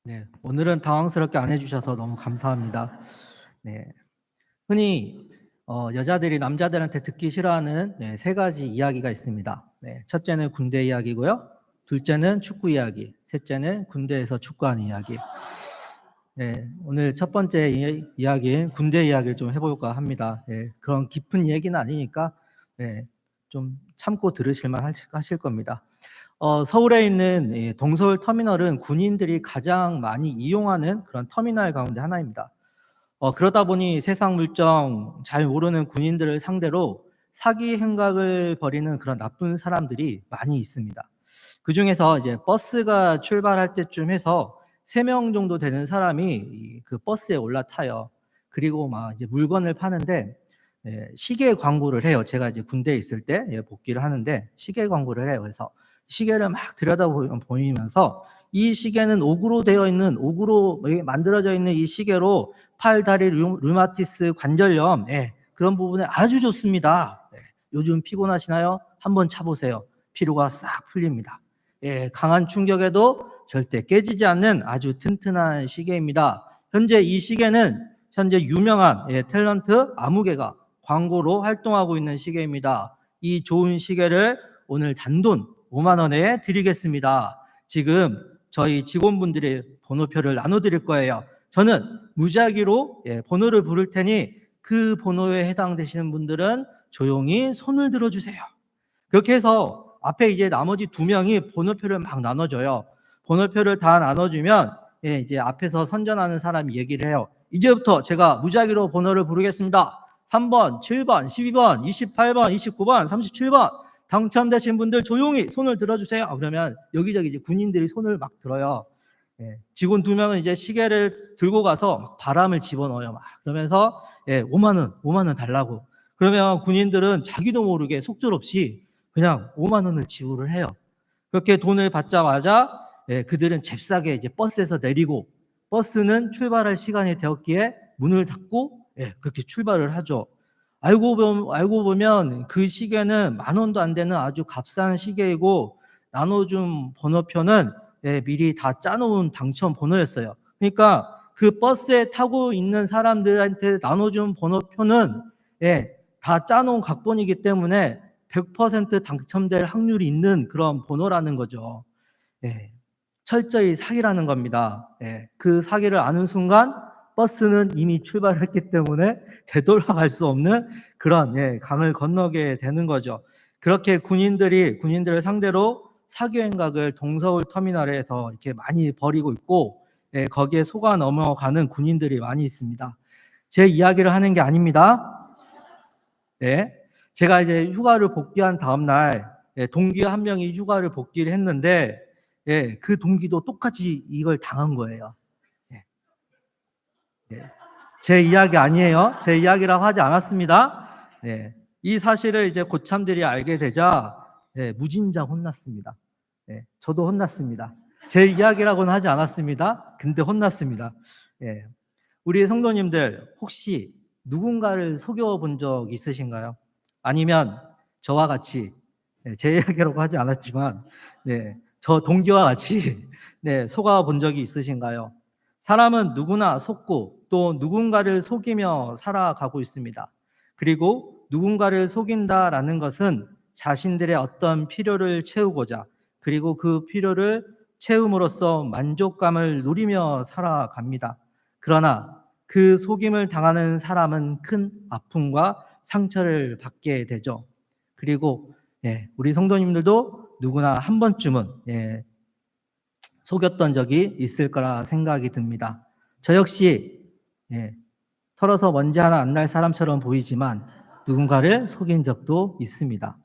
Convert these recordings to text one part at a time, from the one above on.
네, 오늘은 당황스럽게 안 해주셔서 너무 감사합니다. 네, 흔히 여자들이 남자들한테 듣기 싫어하는 세 가지 이야기가 있습니다. 네, 첫째는 군대 이야기고요. 둘째는 축구 이야기. 셋째는 군대에서 축구하는 이야기. 네, 오늘 첫 번째 이야기인 군대 이야기를 좀 해볼까 합니다. 네, 그런 깊은 얘기는 아니니까 좀 참고 들으실만 하실 겁니다. 서울에 있는 이 동서울 터미널은 군인들이 가장 많이 이용하는 그런 터미널 가운데 하나입니다. 그러다 보니 세상 물정 잘 모르는 군인들을 상대로 사기 행각을 벌이는 그런 나쁜 사람들이 많이 있습니다. 그 중에서 이제 버스가 출발할 때쯤 해서 3명 정도 되는 사람이 그 버스에 올라타요. 그리고 막 이제 물건을 파는데 시계 광고를 해요. 제가 이제 군대에 있을 때 복귀를 하는데 시계 광고를 해요. 그래서 시계를 막 들여다보면서 이 시계는 옥으로 되어 있는, 옥으로 만들어져 있는 이 시계로 팔, 다리, 류마티스, 관절염 그런 부분에 아주 좋습니다. 요즘 피곤하시나요? 한번 차보세요. 피로가 싹 풀립니다. 강한 충격에도 절대 깨지지 않는 아주 튼튼한 시계입니다. 현재 이 시계는 현재 유명한 탤런트 아무개가 광고로 활동하고 있는 시계입니다. 이 좋은 시계를 오늘 단돈 5만 원에 드리겠습니다. 지금 저희 직원분들의 번호표를 나눠드릴 거예요. 저는 무작위로 번호를 부를 테니 그 번호에 해당되시는 분들은 조용히 손을 들어주세요. 그렇게 해서 앞에 이제 나머지 2명이 번호표를 막 나눠줘요. 번호표를 다 나눠주면 이제 앞에서 선전하는 사람이 얘기를 해요. 이제부터 제가 무작위로 번호를 부르겠습니다. 3번, 7번, 12번, 28번, 29번, 37번 당첨되신 분들 조용히 손을 들어주세요. 그러면 여기저기 이제 군인들이 손을 막 들어요. 직원 2명은 이제 시계를 들고 가서 막 바람을 집어넣어요. 막 그러면서 5만 원 달라고. 그러면 군인들은 자기도 모르게 속절없이 그냥 5만 원을 지불을 해요. 그렇게 돈을 받자마자 그들은 잽싸게 이제 버스에서 내리고 버스는 출발할 시간이 되었기에 문을 닫고 그렇게 출발을 하죠. 알고 보면 그 시계는 10,000원도 안 되는 아주 값싼 시계이고 나눠준 번호표는 미리 다 짜놓은 당첨 번호였어요. 그러니까 그 버스에 타고 있는 사람들한테 나눠준 번호표는 다 짜놓은 각본이기 때문에 100% 당첨될 확률이 있는 그런 번호라는 거죠. 철저히 사기라는 겁니다. 그 사기를 아는 순간 버스는 이미 출발했기 때문에 되돌아갈 수 없는 그런 강을 건너게 되는 거죠. 그렇게 군인들을 상대로 사기 행각을 동서울 터미널에서 이렇게 많이 벌이고 있고 거기에 속아 넘어가는 군인들이 많이 있습니다. 제 이야기를 하는 게 아닙니다. 제가 이제 휴가를 복귀한 다음 날 동기 한 명이 휴가를 복귀를 했는데 그 동기도 똑같이 이걸 당한 거예요. 제 이야기 아니에요. 제 이야기라고 하지 않았습니다. 이 사실을 이제 고참들이 알게 되자 무진장 혼났습니다. 저도 혼났습니다. 제 이야기라고는 하지 않았습니다. 근데 혼났습니다. 우리 성도님들 혹시 누군가를 속여본 적 있으신가요? 아니면 저와 같이 제 이야기라고 하지 않았지만 저 동기와 같이 속아본 적이 있으신가요? 사람은 누구나 속고 또 누군가를 속이며 살아가고 있습니다. 그리고 누군가를 속인다라는 것은 자신들의 어떤 필요를 채우고자 그리고 그 필요를 채움으로써 만족감을 누리며 살아갑니다. 그러나 그 속임을 당하는 사람은 큰 아픔과 상처를 받게 되죠. 그리고 우리 성도님들도 누구나 한 번쯤은 속였던 적이 있을 거라 생각이 듭니다. 저 역시 털어서 먼지 하나 안 날 사람처럼 보이지만 누군가를 속인 적도 있습니다.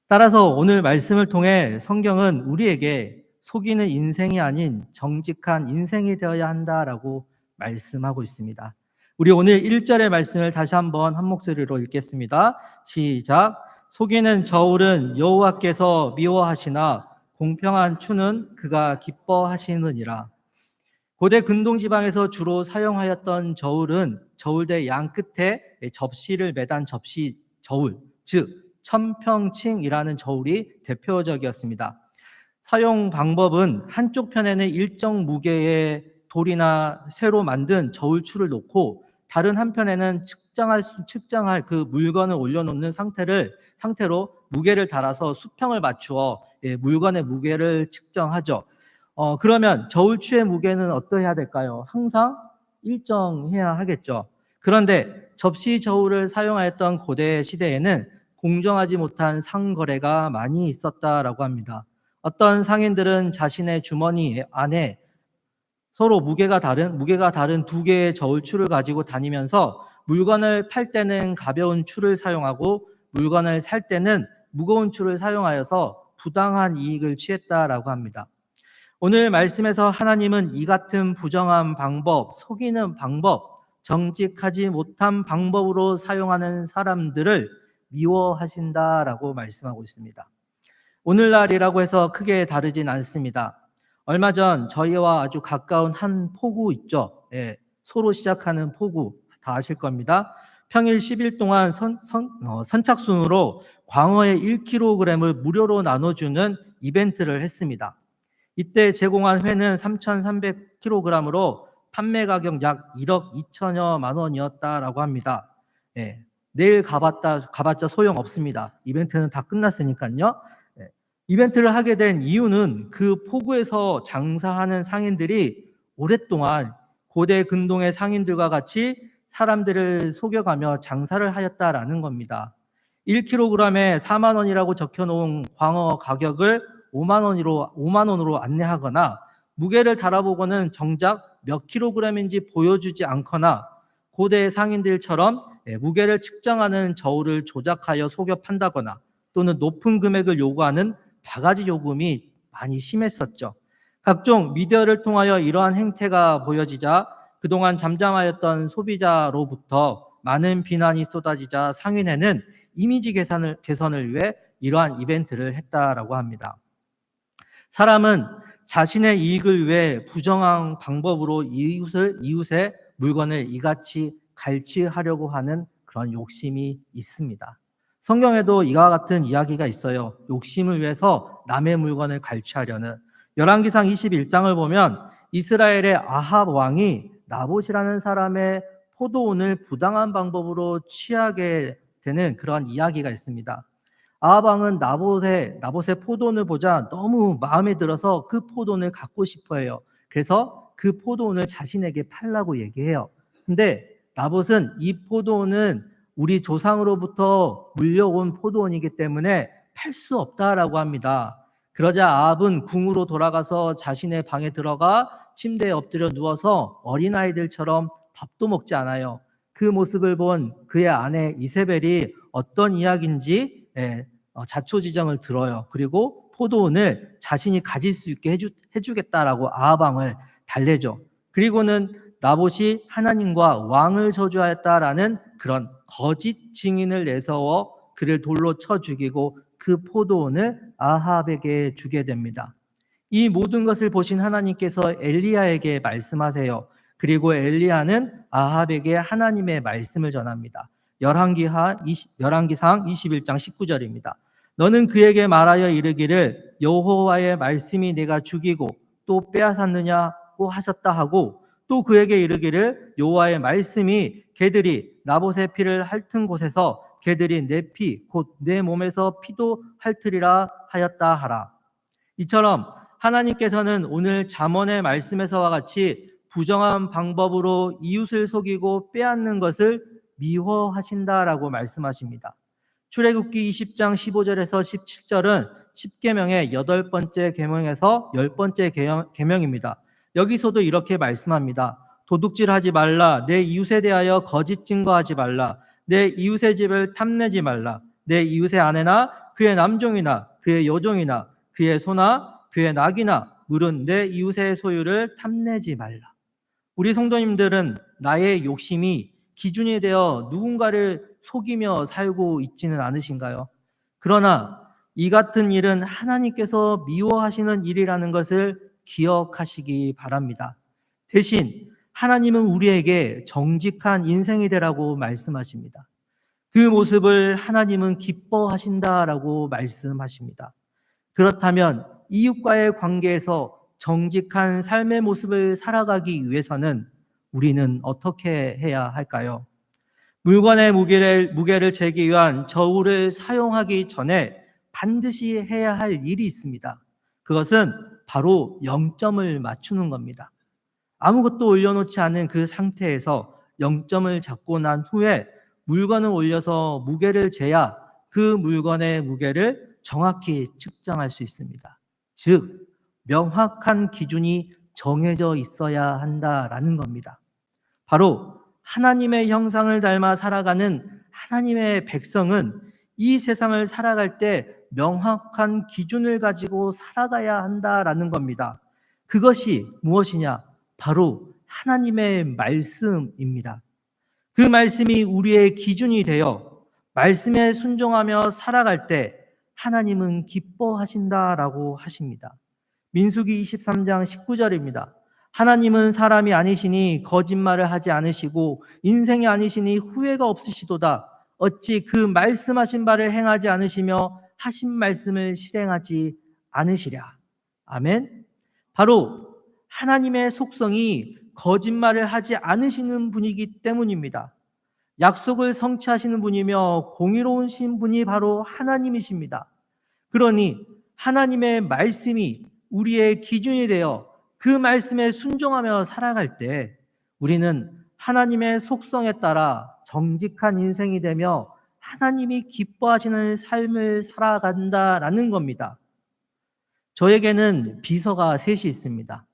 따라서 오늘 말씀을 통해 성경은 우리에게 속이는 인생이 아닌 정직한 인생이 되어야 한다라고 말씀하고 있습니다. 우리 오늘 1절의 말씀을 다시 한번 한 목소리로 읽겠습니다. 시작. 속이는 저울은 여호와께서 미워하시나 공평한 추는 그가 기뻐하시느니라. 고대 근동 지방에서 주로 사용하였던 저울은 저울대 양 끝에 접시를 매단 접시 저울, 즉 천평칭이라는 저울이 대표적이었습니다. 사용 방법은 한쪽 편에는 일정 무게의 돌이나 새로 만든 저울추를 놓고 다른 한편에는 측정할 그 물건을 올려놓는 상태로 무게를 달아서 수평을 맞추어 물건의 무게를 측정하죠. 그러면 저울추의 무게는 어떠해야 될까요? 항상 일정해야 하겠죠. 그런데 접시 저울을 사용하였던 고대 시대에는 공정하지 못한 상거래가 많이 있었다라고 합니다. 어떤 상인들은 자신의 주머니 안에 서로 무게가 다른 두 개의 저울추를 가지고 다니면서 물건을 팔 때는 가벼운 추를 사용하고 물건을 살 때는 무거운 추를 사용하여서 부당한 이익을 취했다라고 합니다. 오늘 말씀에서 하나님은 이 같은 부정한 방법, 속이는 방법, 정직하지 못한 방법으로 사용하는 사람들을 미워하신다라고 말씀하고 있습니다. 오늘날이라고 해서 크게 다르진 않습니다. 얼마 전 저희와 아주 가까운 한 포구 있죠. 예, 소로 시작하는 포구 다 아실 겁니다. 평일 10일 동안 선착순으로 광어의 1kg을 무료로 나눠주는 이벤트를 했습니다. 이때 제공한 회는 3,300kg으로 판매 가격 약 1억 2천여만 원이었다라고 합니다. 예, 내일 가봤자 소용없습니다. 이벤트는 다 끝났으니까요. 예, 이벤트를 하게 된 이유는 그 포구에서 장사하는 상인들이 오랫동안 고대 근동의 상인들과 같이 사람들을 속여가며 장사를 하였다라는 겁니다. 1kg에 4만 원이라고 적혀놓은 광어 가격을 5만 원으로 안내하거나 무게를 달아보고는 정작 몇 킬로그램인지 보여주지 않거나 고대 상인들처럼 무게를 측정하는 저울을 조작하여 속여 판다거나 또는 높은 금액을 요구하는 바가지 요금이 많이 심했었죠. 각종 미디어를 통하여 이러한 행태가 보여지자 그동안 잠잠하였던 소비자로부터 많은 비난이 쏟아지자 상인회는 이미지 개선을 위해 이러한 이벤트를 했다라고 합니다. 사람은 자신의 이익을 위해 부정한 방법으로 이웃의 물건을 이같이 갈취하려고 하는 그런 욕심이 있습니다. 성경에도 이와 같은 이야기가 있어요. 욕심을 위해서 남의 물건을 갈취하려는. 열왕기상 21장을 보면 이스라엘의 아합 왕이 나봇이라는 사람의 포도원을 부당한 방법으로 취하게 되는 그런 이야기가 있습니다. 아합 왕은 나봇의 포도원을 보자 너무 마음에 들어서 그 포도원을 갖고 싶어 해요. 그래서 그 포도원을 자신에게 팔라고 얘기해요. 근데 나봇은 이 포도원은 우리 조상으로부터 물려온 포도원이기 때문에 팔 수 없다라고 합니다. 그러자 아합은 궁으로 돌아가서 자신의 방에 들어가 침대에 엎드려 누워서 어린아이들처럼 밥도 먹지 않아요. 그 모습을 본 그의 아내 이세벨이 어떤 이야기인지 자초지정을 들어요. 그리고 포도원을 자신이 가질 수 있게 해주겠다라고 아합 왕을 달래죠. 그리고는 나봇이 하나님과 왕을 저주하였다라는 그런 거짓 증인을 내세워 그를 돌로 쳐 죽이고 그 포도원을 아합에게 주게 됩니다. 이 모든 것을 보신 하나님께서 엘리야에게 말씀하세요. 그리고 엘리야는 아합에게 하나님의 말씀을 전합니다. 열왕기상 21장 19절입니다. 너는 그에게 말하여 이르기를 여호와의 말씀이 내가 죽이고 또 빼앗았느냐고 하셨다 하고 또 그에게 이르기를 여호와의 말씀이 개들이 나봇의 피를 핥은 곳에서 개들이 내 피 곧 내 몸에서 피도 핥으리라 하였다 하라. 이처럼 하나님께서는 오늘 잠언의 말씀에서와 같이 부정한 방법으로 이웃을 속이고 빼앗는 것을 미워하신다라고 말씀하십니다. 출애굽기 20장 15절에서 17절은 10계명의 8번째 계명에서 10번째 계명입니다. 여기서도 이렇게 말씀합니다. 도둑질하지 말라. 내 이웃에 대하여 거짓 증거하지 말라. 내 이웃의 집을 탐내지 말라. 내 이웃의 아내나 그의 남종이나 그의 여종이나 그의 소나 그의 낙이나 물은 내 이웃의 소유를 탐내지 말라. 우리 성도님들은 나의 욕심이 기준이 되어 누군가를 속이며 살고 있지는 않으신가요? 그러나 이 같은 일은 하나님께서 미워하시는 일이라는 것을 기억하시기 바랍니다. 대신 하나님은 우리에게 정직한 인생이 되라고 말씀하십니다. 그 모습을 하나님은 기뻐하신다라고 말씀하십니다. 그렇다면 이웃과의 관계에서 정직한 삶의 모습을 살아가기 위해서는 우리는 어떻게 해야 할까요? 물건의 무게를 재기 위한 저울을 사용하기 전에 반드시 해야 할 일이 있습니다. 그것은 바로 0점을 맞추는 겁니다. 아무것도 올려놓지 않은 그 상태에서 0점을 잡고 난 후에 물건을 올려서 무게를 재야 그 물건의 무게를 정확히 측정할 수 있습니다. 즉, 명확한 기준이 정해져 있어야 한다라는 겁니다. 바로 하나님의 형상을 닮아 살아가는 하나님의 백성은 이 세상을 살아갈 때 명확한 기준을 가지고 살아가야 한다라는 겁니다. 그것이 무엇이냐? 바로 하나님의 말씀입니다. 그 말씀이 우리의 기준이 되어 말씀에 순종하며 살아갈 때 하나님은 기뻐하신다라고 하십니다. 민수기 23장 19절입니다. 하나님은 사람이 아니시니 거짓말을 하지 않으시고 인생이 아니시니 후회가 없으시도다. 어찌 그 말씀하신 바를 행하지 않으시며 하신 말씀을 실행하지 않으시랴. 아멘. 바로 하나님의 속성이 거짓말을 하지 않으시는 분이기 때문입니다. 약속을 성취하시는 분이며 공의로우신 분이 바로 하나님이십니다. 그러니 하나님의 말씀이 우리의 기준이 되어 그 말씀에 순종하며 살아갈 때 우리는 하나님의 속성에 따라 정직한 인생이 되며 하나님이 기뻐하시는 삶을 살아간다라는 겁니다. 저에게는 비서가 셋이 있습니다.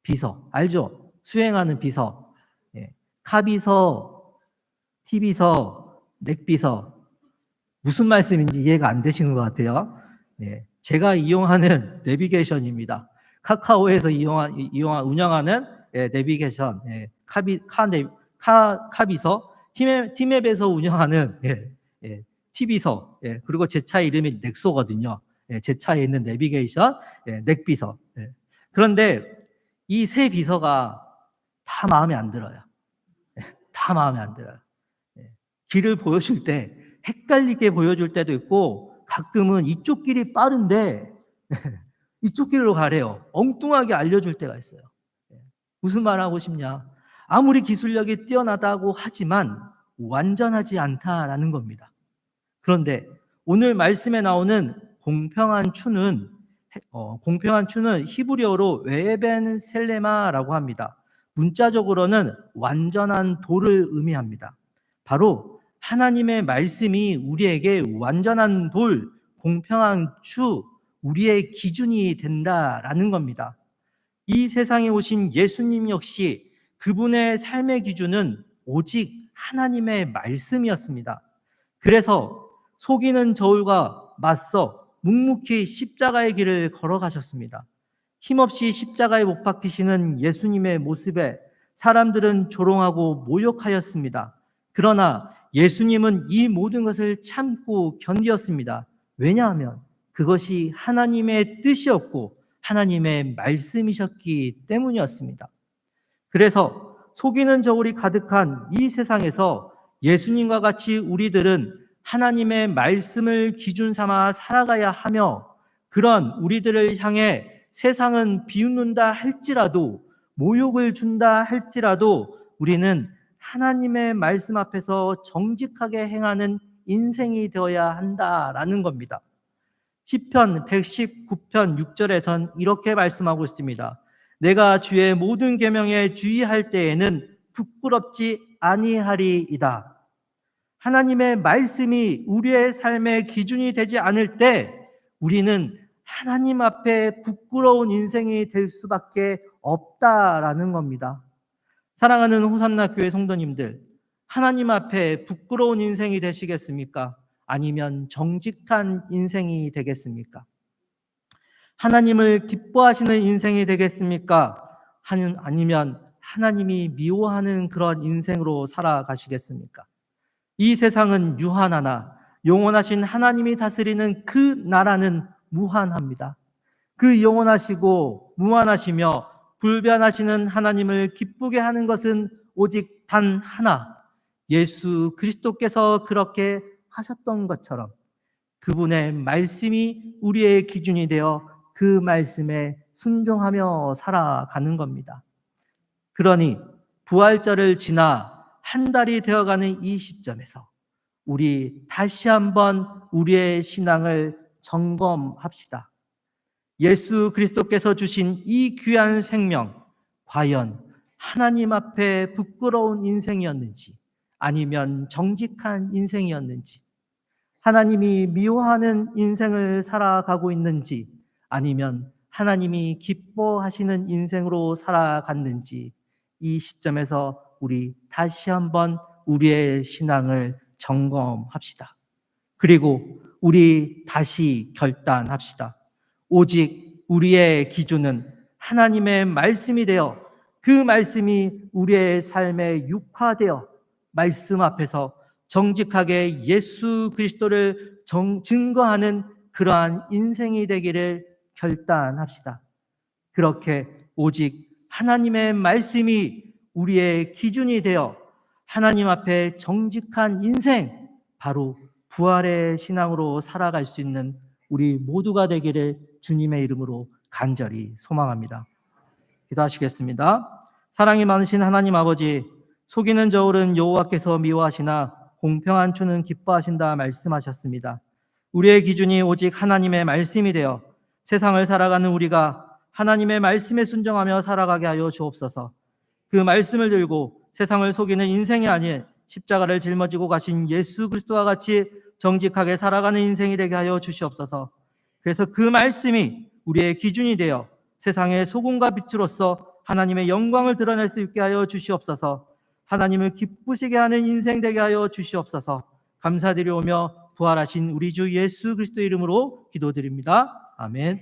비서, 알죠? 수행하는 비서. 카비서, 티비서, 넥비서. 무슨 말씀인지 이해가 안 되시는 것 같아요. 제가 이용하는 내비게이션입니다. 카카오에서 운영하는 내비게이션, 카비서, 티맵에서 운영하는 티비서, 그리고 제 차 이름이 넥소거든요. 제 차에 있는 내비게이션, 넥비서. 그런데 이 세 비서가 다 마음에 안 들어요. 다 마음에 안 들어요. 길을 보여줄 때 헷갈리게 보여줄 때도 있고 가끔은 이쪽 길이 빠른데 이쪽 길로 가래요. 엉뚱하게 알려줄 때가 있어요. 무슨 말 하고 싶냐? 아무리 기술력이 뛰어나다고 하지만 완전하지 않다라는 겁니다. 그런데 오늘 말씀에 나오는 공평한 추는 히브리어로 웨벤 셀레마라고 합니다. 문자적으로는 완전한 돌을 의미합니다. 바로 하나님의 말씀이 우리에게 완전한 돌, 공평한 추, 우리의 기준이 된다라는 겁니다. 이 세상에 오신 예수님 역시 그분의 삶의 기준은 오직 하나님의 말씀이었습니다. 그래서 속이는 저울과 맞서 묵묵히 십자가의 길을 걸어가셨습니다. 힘없이 십자가에 못 박히시는 예수님의 모습에 사람들은 조롱하고 모욕하였습니다. 그러나 예수님은 이 모든 것을 참고 견디었습니다. 왜냐하면 그것이 하나님의 뜻이었고 하나님의 말씀이셨기 때문이었습니다. 그래서 속이는 저울이 가득한 이 세상에서 예수님과 같이 우리들은 하나님의 말씀을 기준 삼아 살아가야 하며 그런 우리들을 향해 세상은 비웃는다 할지라도 모욕을 준다 할지라도 우리는 하나님의 말씀 앞에서 정직하게 행하는 인생이 되어야 한다라는 겁니다. 시편 119편 6절에선 이렇게 말씀하고 있습니다. 내가 주의 모든 계명에 주의할 때에는 부끄럽지 아니하리이다. 하나님의 말씀이 우리의 삶의 기준이 되지 않을 때 우리는 하나님 앞에 부끄러운 인생이 될 수밖에 없다라는 겁니다. 사랑하는 호산나 교회 성도님들, 하나님 앞에 부끄러운 인생이 되시겠습니까? 아니면 정직한 인생이 되겠습니까? 하나님을 기뻐하시는 인생이 되겠습니까? 아니면 하나님이 미워하는 그런 인생으로 살아가시겠습니까? 이 세상은 유한하나 영원하신 하나님이 다스리는 그 나라는 무한합니다. 그 영원하시고 무한하시며 불변하시는 하나님을 기쁘게 하는 것은 오직 단 하나, 예수 그리스도께서 그렇게 하셨던 것처럼 그분의 말씀이 우리의 기준이 되어 그 말씀에 순종하며 살아가는 겁니다. 그러니 부활절을 지나 한 달이 되어가는 이 시점에서 우리 다시 한번 우리의 신앙을 점검합시다. 예수 그리스도께서 주신 이 귀한 생명, 과연 하나님 앞에 부끄러운 인생이었는지 아니면 정직한 인생이었는지, 하나님이 미워하는 인생을 살아가고 있는지 아니면 하나님이 기뻐하시는 인생으로 살아갔는지, 이 시점에서 우리 다시 한번 우리의 신앙을 점검합시다. 그리고 우리 다시 결단합시다. 오직 우리의 기준은 하나님의 말씀이 되어 그 말씀이 우리의 삶에 육화되어 말씀 앞에서 정직하게 예수 그리스도를 증거하는 그러한 인생이 되기를 결단합시다. 그렇게 오직 하나님의 말씀이 우리의 기준이 되어 하나님 앞에 정직한 인생, 바로 부활의 신앙으로 살아갈 수 있는 우리 모두가 되기를 주님의 이름으로 간절히 소망합니다. 기도하시겠습니다. 사랑이 많으신 하나님 아버지, 속이는 저울은 여호와께서 미워하시나 공평한 추는 기뻐하신다 말씀하셨습니다. 우리의 기준이 오직 하나님의 말씀이 되어 세상을 살아가는 우리가 하나님의 말씀에 순종하며 살아가게 하여 주옵소서. 그 말씀을 들고 세상을 속이는 인생이 아닌 십자가를 짊어지고 가신 예수 그리스도와 같이 정직하게 살아가는 인생이 되게 하여 주시옵소서. 그래서 그 말씀이 우리의 기준이 되어 세상의 소금과 빛으로서 하나님의 영광을 드러낼 수 있게 하여 주시옵소서. 하나님을 기쁘시게 하는 인생 되게 하여 주시옵소서. 감사드리오며 부활하신 우리 주 예수 그리스도 이름으로 기도드립니다. 아멘.